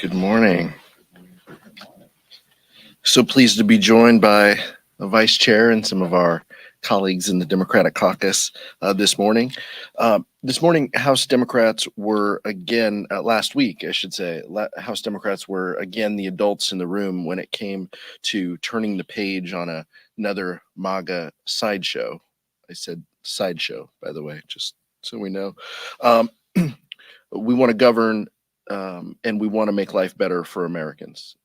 Good morning. So pleased to be joined by the vice chair and some of our colleagues in the Democratic Caucus this morning. This morning, House Democrats were again, last week, I should say, House Democrats were again the adults in the room when it came to turning the page on another MAGA sideshow. I said sideshow, by the way, just so we know. We want to govern and we want to make life better for Americans.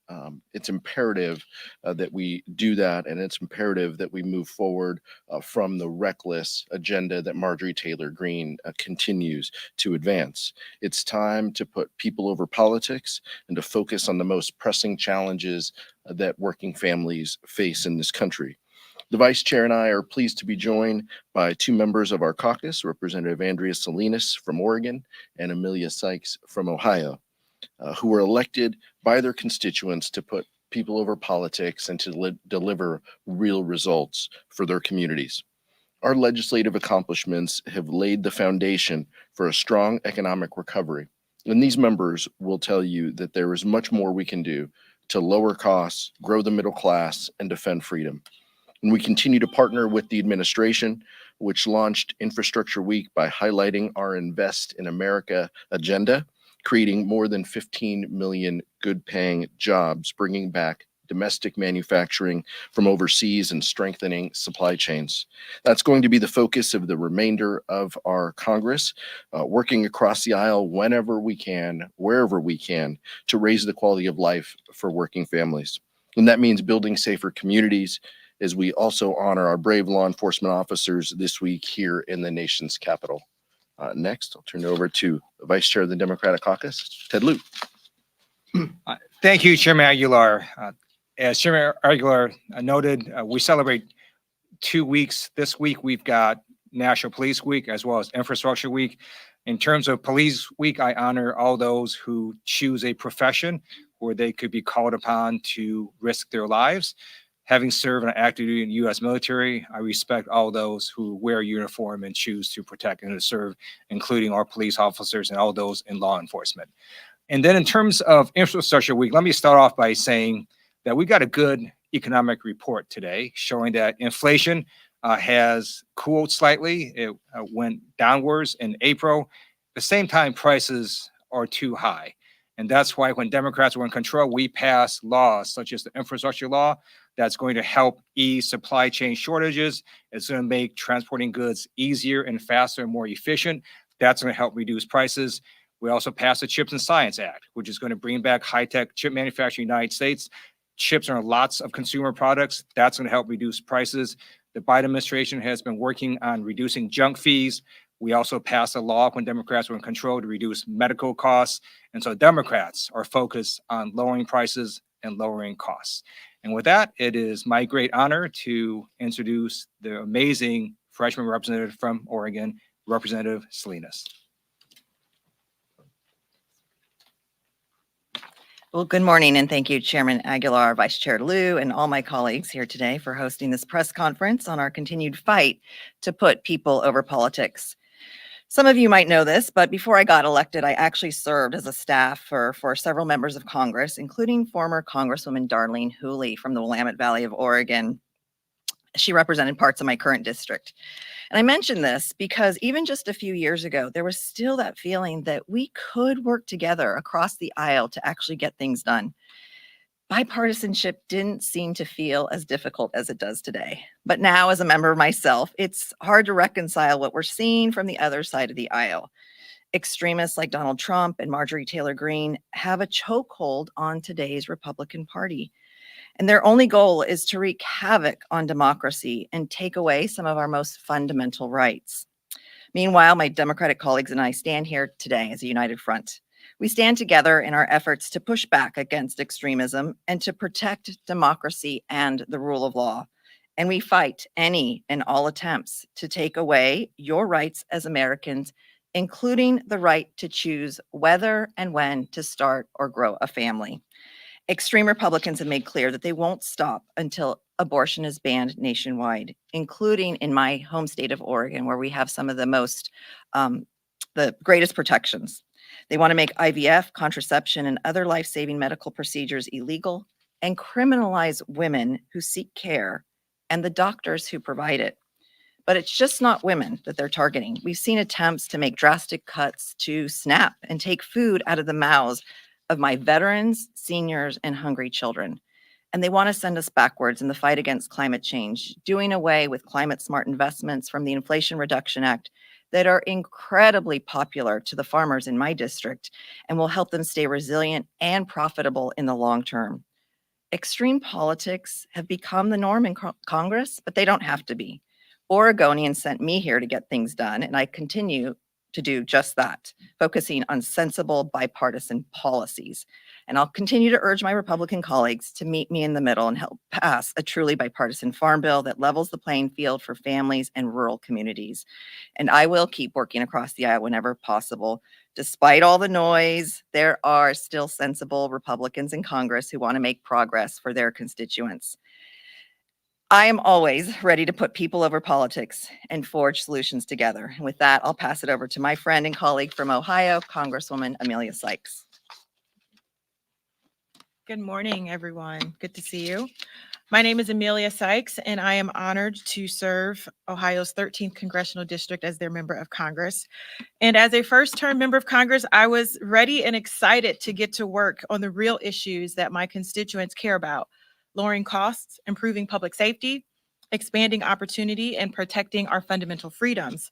It's imperative that we do that, and it's imperative that we move forward from the reckless agenda that Marjorie Taylor Greene continues to advance. It's time to put people over politics and to focus on the most pressing challenges that working families face in this country. The vice chair and I are pleased to be joined by two members of our caucus, Representative Andrea Salinas from Oregon and Amelia Sykes from Ohio, who were elected by their constituents to put people over politics and to deliver real results for their communities. Our legislative accomplishments have laid the foundation for a strong economic recovery, and these members will tell you that there is much more we can do to lower costs, grow the middle class, and defend freedom. And we continue to partner with the administration, which launched Infrastructure Week by highlighting our Invest in America agenda, creating more than 15 million good-paying jobs, bringing back domestic manufacturing from overseas and strengthening supply chains. That's going to be the focus of the remainder of our Congress, working across the aisle whenever we can, wherever we can, to raise the quality of life for working families. And that means building safer communities, as we also honor our brave law enforcement officers this week here in the nation's capital. Next, I'll turn it over to the Vice Chair of the Democratic Caucus, Ted Lieu. Thank you, Chairman Aguilar. As Chairman Aguilar noted, we celebrate 2 weeks. This week, we've got National Police Week as well as Infrastructure Week. In terms of Police Week, I honor all those who choose a profession where they could be called upon to risk their lives. Having served on active duty in the U.S. military, I respect all those who wear a uniform and choose to protect and to serve, including our police officers and all those in law enforcement. And then in terms of Infrastructure Week, let me start off by saying that we got a good economic report today showing that inflation has cooled slightly. It went downwards in April. At the same time, prices are too high. And that's why when Democrats were in control, we passed laws such as the infrastructure law that's going to help ease supply chain shortages. It's going to make transporting goods easier and faster and more efficient. That's going to help reduce prices. We also passed the Chips and Science Act, which is going to bring back high-tech chip manufacturing in the United States. Chips are in lots of consumer products. That's going to help reduce prices. The Biden administration has been working on reducing junk fees. We also passed a law when Democrats were in control to reduce medical costs. And so Democrats are focused on lowering prices and lowering costs. And with that, it is my great honor to introduce the amazing freshman representative from Oregon, Representative Salinas. Well, good morning, and thank you, Chairman Aguilar, Vice Chair Lieu, and all my colleagues here today for hosting this press conference on our continued fight to put people over politics. Some of you might know this, but before I got elected, I actually served as a staffer for several members of Congress, including former Congresswoman Darlene Hooley from the Willamette Valley of Oregon. She represented parts of my current district. And I mention this because even just a few years ago, there was still that feeling that we could work together across the aisle to actually get things done. Bipartisanship didn't seem to feel as difficult as it does today. But now, as a member myself, it's hard to reconcile what we're seeing from the other side of the aisle. Extremists like Donald Trump and Marjorie Taylor Greene have a chokehold on today's Republican Party. And their only goal is to wreak havoc on democracy and take away some of our most fundamental rights. Meanwhile, my Democratic colleagues and I stand here today as a united front. We stand together in our efforts to push back against extremism and to protect democracy and the rule of law. And we fight any and all attempts to take away your rights as Americans, including the right to choose whether and when to start or grow a family. Extreme Republicans have made clear that they won't stop until abortion is banned nationwide, including in my home state of Oregon, where we have some of the greatest protections. They want to make IVF, contraception, and other life-saving medical procedures illegal and criminalize women who seek care and the doctors who provide it. But it's just not women that they're targeting. We've seen attempts to make drastic cuts to SNAP and take food out of the mouths of my veterans, seniors, and hungry children. And they want to send us backwards in the fight against climate change, doing away with climate smart investments from the Inflation Reduction Act that are incredibly popular to the farmers in my district and will help them stay resilient and profitable in the long term. Extreme politics have become the norm in Congress, but they don't have to be. Oregonians sent me here to get things done, and I continue to do just that, focusing on sensible bipartisan policies. And I'll continue to urge my Republican colleagues to meet me in the middle and help pass a truly bipartisan farm bill that levels the playing field for families and rural communities. And I will keep working across the aisle whenever possible. Despite all the noise, there are still sensible Republicans in Congress who want to make progress for their constituents. I am always ready to put people over politics and forge solutions together. And with that, I'll pass it over to my friend and colleague from Ohio, Congresswoman Amelia Sykes. Good morning, everyone. Good to see you. My name is Amelia Sykes, and I am honored to serve Ohio's 13th Congressional District as their member of Congress. And as a first-term member of Congress, I was ready and excited to get to work on the real issues that my constituents care about: lowering costs, improving public safety, expanding opportunity, and protecting our fundamental freedoms.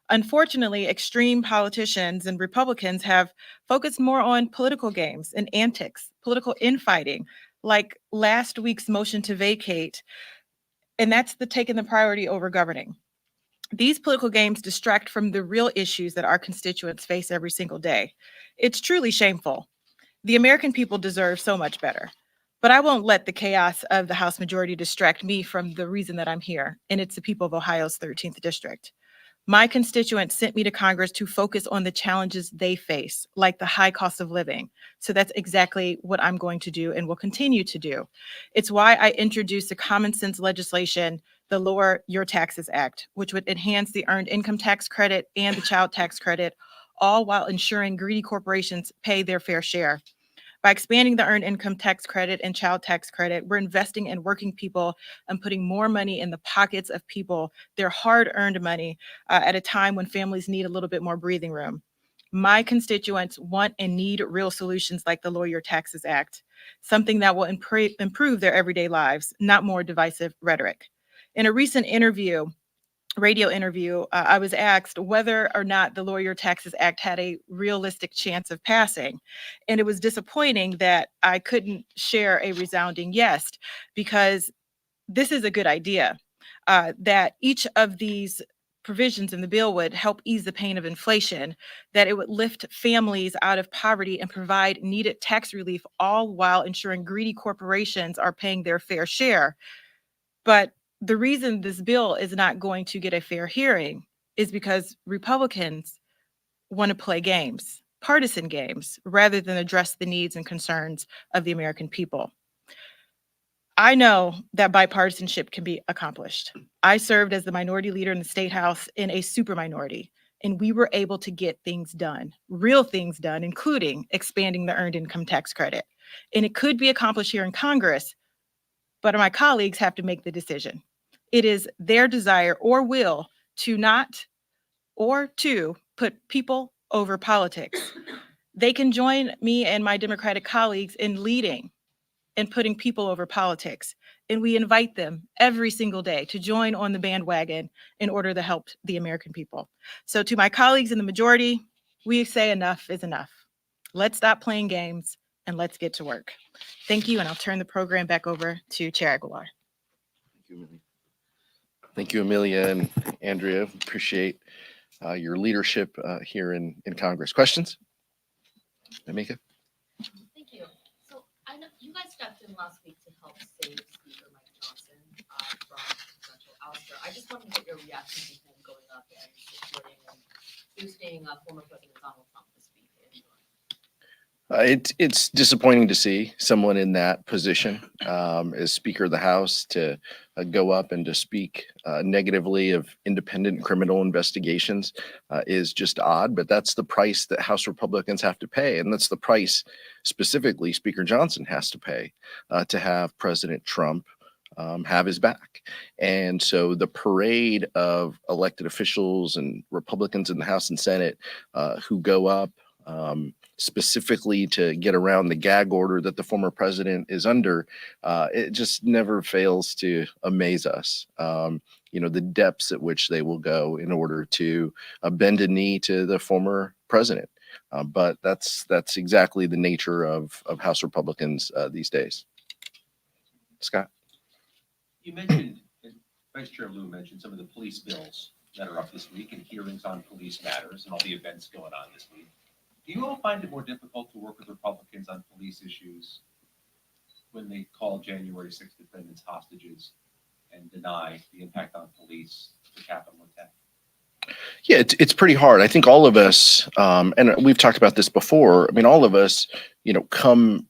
Unfortunately, extreme politicians and Republicans have focused more on political games and antics, political infighting, like last week's motion to vacate, and that's taking the priority over governing. These political games distract from the real issues that our constituents face every single day. It's truly shameful. The American people deserve so much better. But I won't let the chaos of the House majority distract me from the reason that I'm here, and it's the people of Ohio's 13th district. My constituents sent me to Congress to focus on the challenges they face, like the high cost of living. So that's exactly what I'm going to do and will continue to do. It's why I introduced the common sense legislation, the Lower Your Taxes Act, which would enhance the Earned Income Tax Credit and the Child Tax Credit, all while ensuring greedy corporations pay their fair share. By expanding the Earned Income Tax Credit and Child Tax Credit, we're investing in working people and putting more money in the pockets of people, their hard-earned money, at a time when families need a little bit more breathing room. My constituents want and need real solutions like the Lower Your Taxes Act, something that will improve their everyday lives, not more divisive rhetoric. In a recent radio interview, I was asked whether or not the Lower Your Taxes Act had a realistic chance of passing. And it was disappointing that I couldn't share a resounding yes, because this is a good idea, that each of these provisions in the bill would help ease the pain of inflation, that it would lift families out of poverty and provide needed tax relief, all while ensuring greedy corporations are paying their fair share. But the reason this bill is not going to get a fair hearing is because Republicans want to play games, partisan games, rather than address the needs and concerns of the American people. I know that bipartisanship can be accomplished. I served as the minority leader in the State House in a super minority, and we were able to get things done, real things done, including expanding the Earned Income Tax Credit. And it could be accomplished here in Congress, but my colleagues have to make the decision. It is their desire or will to not or to put people over politics. They can join me and my Democratic colleagues in leading and putting people over politics. And we invite them every single day to join on the bandwagon in order to help the American people. So to my colleagues in the majority, we say enough is enough. Let's stop playing games and let's get to work. Thank you, and I'll turn the program back over to Chair Aguilar. Thank you, Amelia and Andrea. Appreciate your leadership here in Congress. Questions? Amika? Thank you. So I know you guys stepped in last week to help save Speaker Mike Johnson from potential ouster. I just wanted to get your reaction to him going up and supporting and boosting former President Donald Trump this week. It's disappointing to see someone in that position as Speaker of the House to go up and to speak negatively of independent criminal investigations is just odd. But that's the price that House Republicans have to pay, and that's the price specifically Speaker Johnson has to pay to have President Trump have his back. And so the parade of elected officials and Republicans in the House and Senate who go up specifically to get around the gag order that the former president is under, it just never fails to amaze us. The depths at which they will go in order to bend a knee to the former president. But that's exactly the nature of House Republicans these days. Scott? You mentioned, Vice Chair Lieu mentioned some of the police bills that are up this week and hearings on police matters and all the events going on this week. Do you all find it more difficult to work with Republicans on police issues when they call January 6th defendants hostages and deny the impact on police, the Capitol attack? Yeah, it's pretty hard. I think all of us, and we've talked about this before. I mean, all of us, come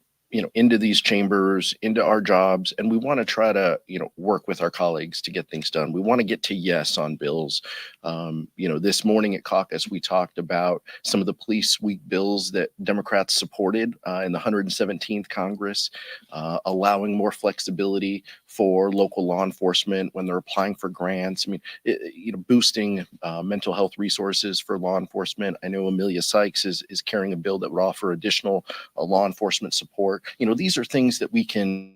into these chambers, into our jobs, and we want to try to work with our colleagues to get things done. We want to get to yes on bills. This morning at Caucus we talked about some of the police week bills that Democrats supported in the 117th Congress, allowing more flexibility for local law enforcement when they're applying for grants. I mean, boosting mental health resources for law enforcement. I know Amelia Sykes is carrying a bill that would offer additional law enforcement support. These are things that we can,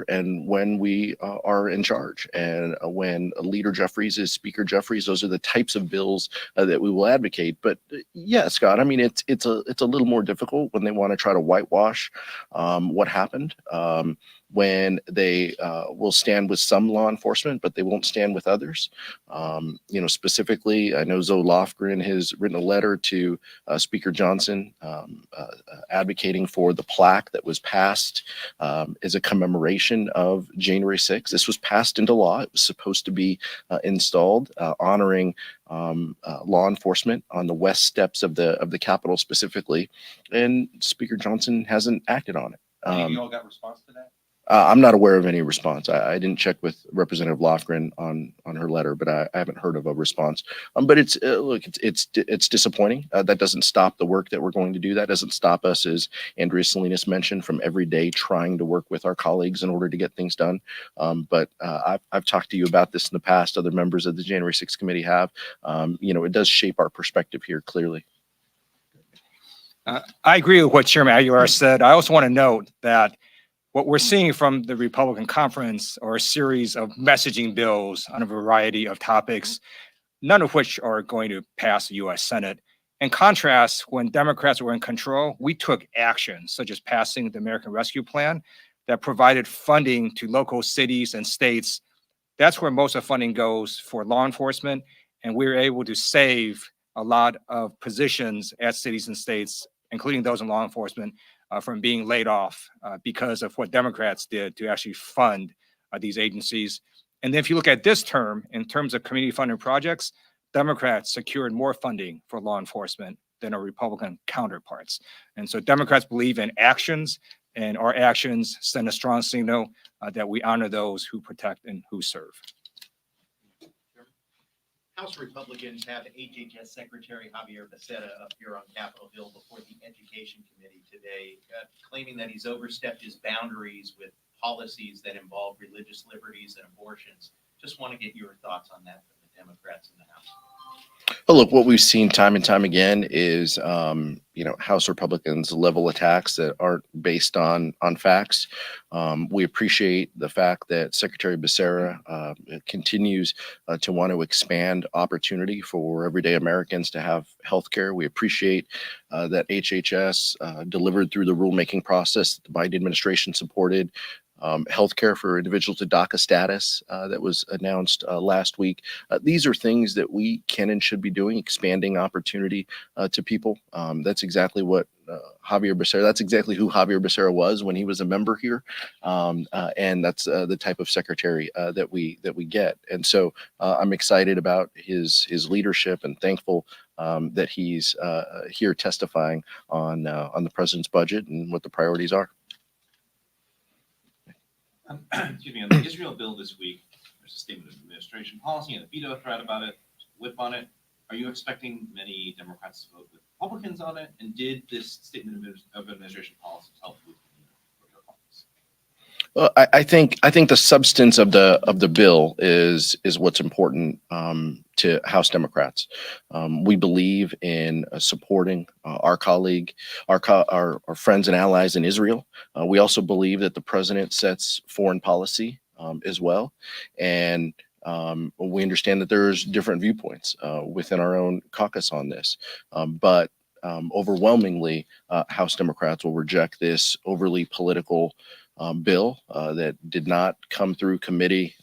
and when we are in charge, and when Leader Jeffries is Speaker Jeffries, those are the types of bills that we will advocate. But yeah, Scott, I mean, it's a little more difficult when they want to try to whitewash what happened. When they will stand with some law enforcement, but they won't stand with others. Specifically, I know Zoe Lofgren has written a letter to Speaker Johnson advocating for the plaque that was passed as a commemoration of January 6th. This was passed into law. It was supposed to be installed, honoring law enforcement on the west steps of the Capitol specifically, and Speaker Johnson hasn't acted on it. You all got response to that? I'm not aware of any response. I didn't check with Representative Lofgren on her letter, but I haven't heard of a response. But it's it's disappointing. That doesn't stop the work that we're going to do. That doesn't stop us, as Andrea Salinas mentioned, from every day trying to work with our colleagues in order to get things done. But I've talked to you about this in the past. Other members of the January 6th committee have. It does shape our perspective here clearly. I agree with what Chairman Aguilar said. I also want to note that what we're seeing from the Republican conference are a series of messaging bills on a variety of topics, none of which are going to pass the U.S. Senate. In contrast, when Democrats were in control, we took action, such as passing the American Rescue Plan that provided funding to local cities and states. That's where most of the funding goes for law enforcement, and we were able to save a lot of positions at cities and states, including those in law enforcement, from being laid off because of what Democrats did to actually fund these agencies. And then if you look at this term, in terms of community funded projects, Democrats secured more funding for law enforcement than our Republican counterparts. And so Democrats believe in actions, and our actions send a strong signal that we honor those who protect and who serve. House Republicans have HHS Secretary Javier Becerra up here on Capitol Hill before the Education Committee today, claiming that he's overstepped his boundaries with policies that involve religious liberties and abortions. Just want to get your thoughts on that from the Democrats in the House. Well, look, what we've seen time and time again is, House Republicans level attacks that aren't based on facts. We appreciate the fact that Secretary Becerra continues to want to expand opportunity for everyday Americans to have health care. We appreciate that HHS delivered through the rulemaking process that the Biden administration supported. Healthcare for individuals with DACA status that was announced last week. These are things that we can and should be doing, expanding opportunity to people. That's exactly what Javier Becerra. That's exactly who Javier Becerra was when he was a member here, and that's the type of secretary that we get. And so I'm excited about his leadership and thankful that he's here testifying on the president's budget and what the priorities are. Excuse me, on the Israel bill this week, there's a statement of administration policy and a veto threat about it, whip on it. Are you expecting many Democrats to vote with Republicans on it? And did this statement of administration policy help with your caucus? Well, I think the substance of the bill is what's important to House Democrats. We believe in supporting our colleague, our friends and allies in Israel. We also believe that the president sets foreign policy as well, and we understand that there's different viewpoints within our own caucus on this, but overwhelmingly, House Democrats will reject this overly political bill that did not come through committee.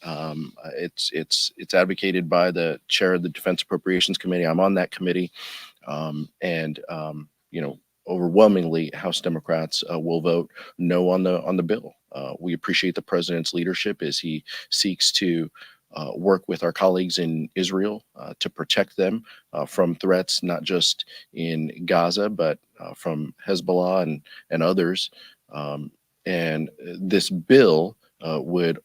It's advocated by the chair of the Defense Appropriations Committee. I'm on that committee, and overwhelmingly, House Democrats will vote no on the bill. We appreciate the president's leadership as he seeks to work with our colleagues in Israel to protect them from threats, not just in Gaza, but from Hezbollah and others. And this bill would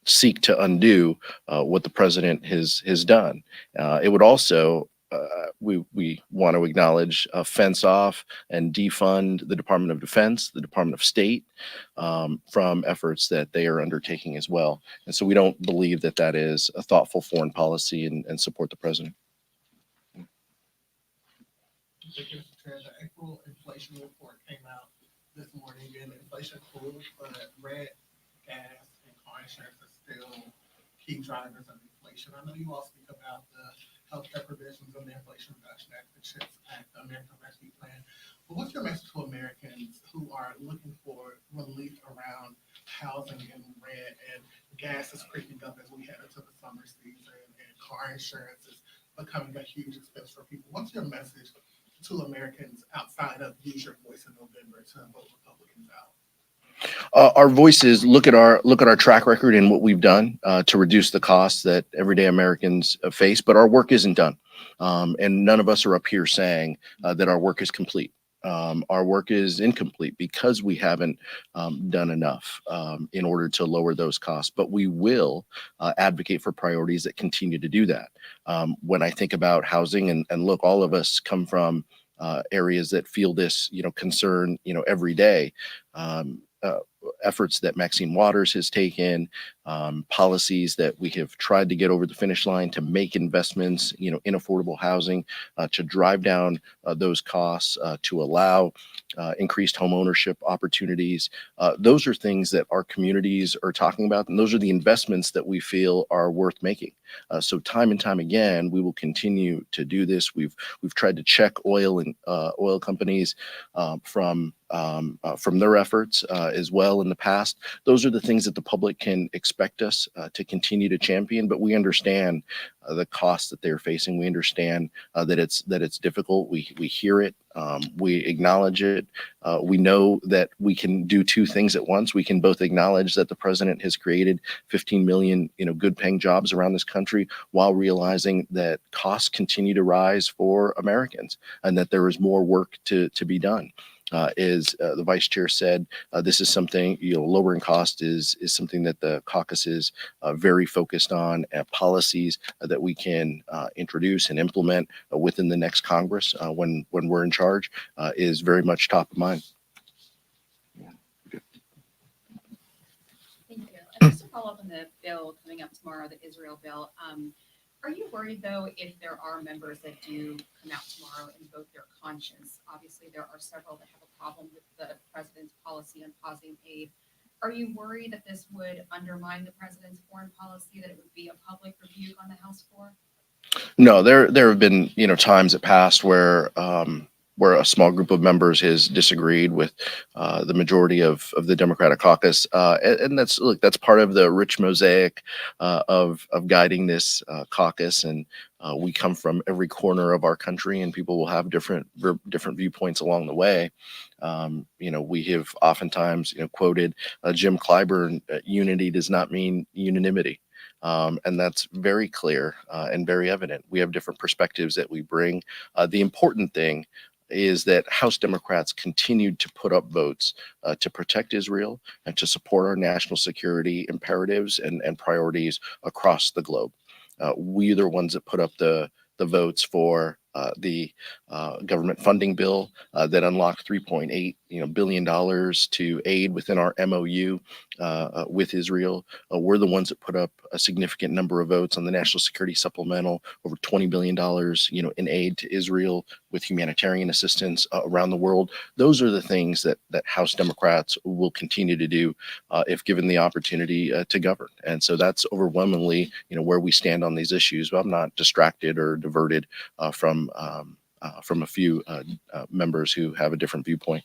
seek to undo what the president has done. It would also, we want to acknowledge, fence off and defund the Department of Defense, the Department of State, from efforts that they are undertaking as well. And so we don't believe that that is a thoughtful foreign policy and support the president. Thank you, Mr. Chair. The April inflation report came out this morning, and inflation cooled, but rent, gas, and car insurance are still key drivers of inflation. I know you all speak about the healthcare provisions of the Inflation Reduction Act, the CHIPS Act, the American Rescue Plan. But what's your message to Americans who are looking for relief around housing and rent, and gas is creeping up as we head into the summer season, and car insurance is becoming a huge expense for people? What's your message to Americans outside of use your voice in November to vote Republicans out? Our voices look at our track record and what we've done to reduce the costs that everyday Americans face, but our work isn't done, and none of us are up here saying that our work is complete. Our work is incomplete because we haven't done enough in order to lower those costs, but we will advocate for priorities that continue to do that. When I think about housing, and look, all of us come from areas that feel this, concern, every day. Efforts that Maxine Waters has taken, policies that we have tried to get over the finish line to make investments, in affordable housing, to drive down those costs, to allow increased home ownership opportunities. Those are things that our communities are talking about, and those are the investments that we feel are worth making. So time and time again, we will continue to do this. We've tried to check oil companies from their efforts as well in the past. Those are the things that the public can expect us to continue to champion, but we understand the costs that they're facing. We understand that it's difficult. We hear it. We acknowledge it. We know that we can do two things at once. We can both acknowledge that the president has created 15 million, good paying jobs around this country, while realizing that costs continue to rise for Americans and that there is more work to be done. As the vice chair said, this is something, lowering cost is something that the caucus is very focused on. Policies that we can introduce and implement within the next Congress when we're in charge is very much top of mind. Thank you. And just to follow up on the bill coming up tomorrow, the Israel bill, are you worried, though, if there are members that do come out tomorrow and vote their conscience? Obviously, there are several that have a problem with the president's policy on pausing aid. Are you worried that this would undermine the president's foreign policy, that it would be a public rebuke on the House floor? No, there have been, times that passed where where a small group of members has disagreed with the majority of the Democratic caucus, and that's look, that's part of the rich mosaic of guiding this caucus. And we come from every corner of our country, and people will have different viewpoints along the way. We have oftentimes quoted Jim Clyburn: "Unity does not mean unanimity." And that's very clear and very evident. We have different perspectives that we bring. The important thing is that House Democrats continued to put up votes to protect Israel and to support our national security imperatives and priorities across the globe. We are the ones that put up the votes for the government funding bill that unlocked $3.8 billion to aid within our MOU with Israel. We're the ones that put up a significant number of votes on the national security supplemental, over $20 billion, in aid to Israel with humanitarian assistance around the world. Those are the things that House Democrats will continue to do if given the opportunity to govern. And so that's overwhelmingly, where we stand on these issues. But I'm not distracted or diverted from a few members who have a different viewpoint.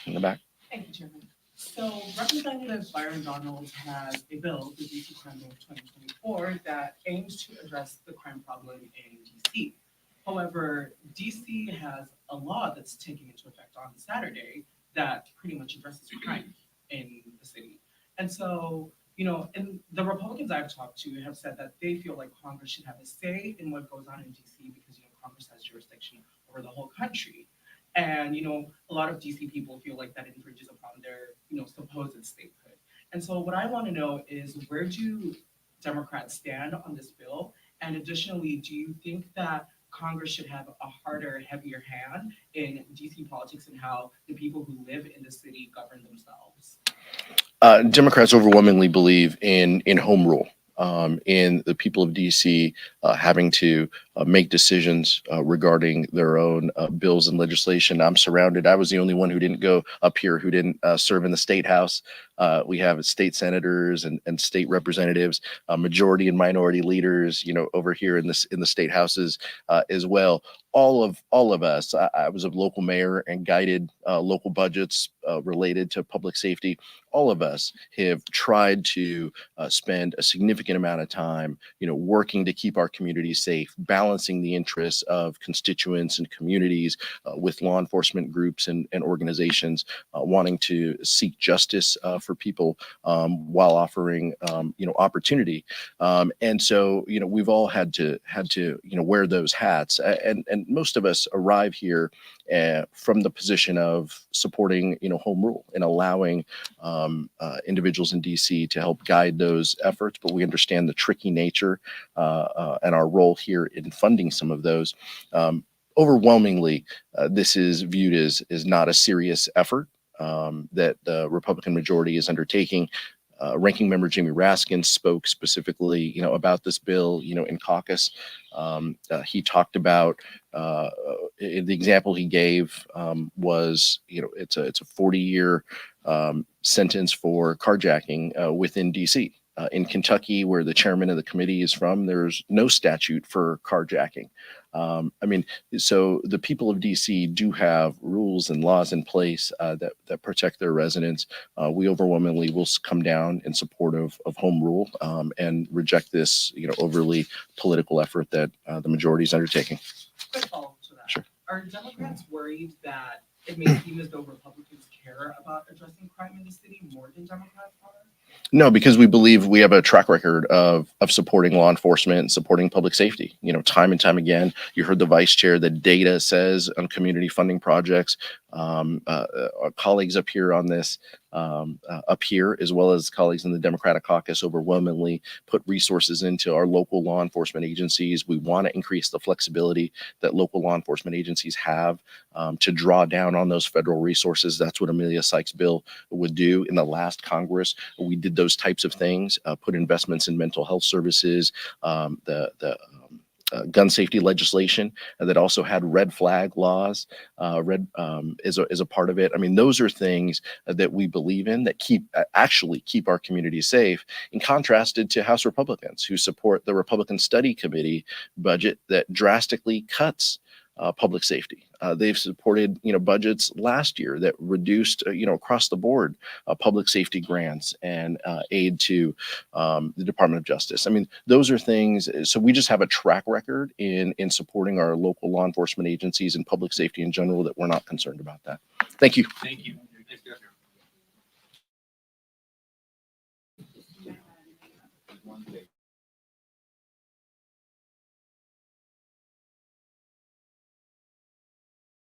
In the back. Thank you, Chairman. So Representative Byron Donalds has a bill, the DC Crime Bill of 2024, that aims to address the crime problem in DC. However, DC has a law that's taking into effect on Saturday that pretty much addresses crime in the city. And so, and the Republicans I've talked to have said that they feel like Congress should have a say in what goes on in DC because, Congress has jurisdiction over the whole country. And, a lot of DC people feel like that infringes upon their, supposed statehood. And so what I want to know is, where do Democrats stand on this bill? And additionally, do you think that Congress should have a harder, heavier hand in DC politics and how the people who live in the city govern themselves? Democrats overwhelmingly believe in home rule. In the people of DC having to make decisions regarding their own bills and legislation. I'm surrounded. I was the only one who didn't go up here, who didn't serve in the state house. We have state senators and state representatives, majority and minority leaders, over here in the state houses as well. All of us. I was a local mayor and guided local budgets related to public safety. All of us have tried to spend a significant amount of time, working to keep our communities safe, balancing the interests of constituents and communities with law enforcement groups and organizations wanting to seek justice for people while offering, opportunity. And so, we've all had to wear those hats, and most of us arrive here from the position of supporting, home rule and allowing individuals in DC to help guide those efforts. But we understand the tricky nature and our role here in funding some of those. Overwhelmingly, this is viewed as not a serious effort that the Republican majority is undertaking. Ranking Member Jamie Raskin spoke specifically, about this bill, in caucus. He talked about the example he gave was, it's a 40-year sentence for carjacking within DC. In Kentucky, where the chairman of the committee is from, there's no statute for carjacking. So the people of DC do have rules and laws in place that protect their residents. We overwhelmingly will come down in support of home rule and reject this, overly political effort that the majority is undertaking. Quick follow-up to that. Sure. Are Democrats worried that it may seem as though Republicans care about addressing crime in the city more than Democrats are? No, because we believe we have a track record of supporting law enforcement and supporting public safety. Time and time again, you heard the vice chair, the data says on community funding projects, our colleagues up here on this, up here, as well as colleagues in the Democratic caucus, overwhelmingly put resources into our local law enforcement agencies. We want to increase the flexibility that local law enforcement agencies have to draw down on those federal resources. That's what Amelia Sykes' bill would do. In the last Congress, we did those types of things, put investments in mental health services, the gun safety legislation that also had red flag laws. Red is a part of it. I mean, those are things that we believe in that actually keep our community safe, in contrasted to House Republicans who support the Republican Study Committee budget that drastically cuts public safety. They've supported, budgets last year that reduced, across the board, public safety grants and aid to the Department of Justice. I mean, those are things. So we just have a track record in supporting our local law enforcement agencies and public safety in general that we're not concerned about that. Thank you. Thank you.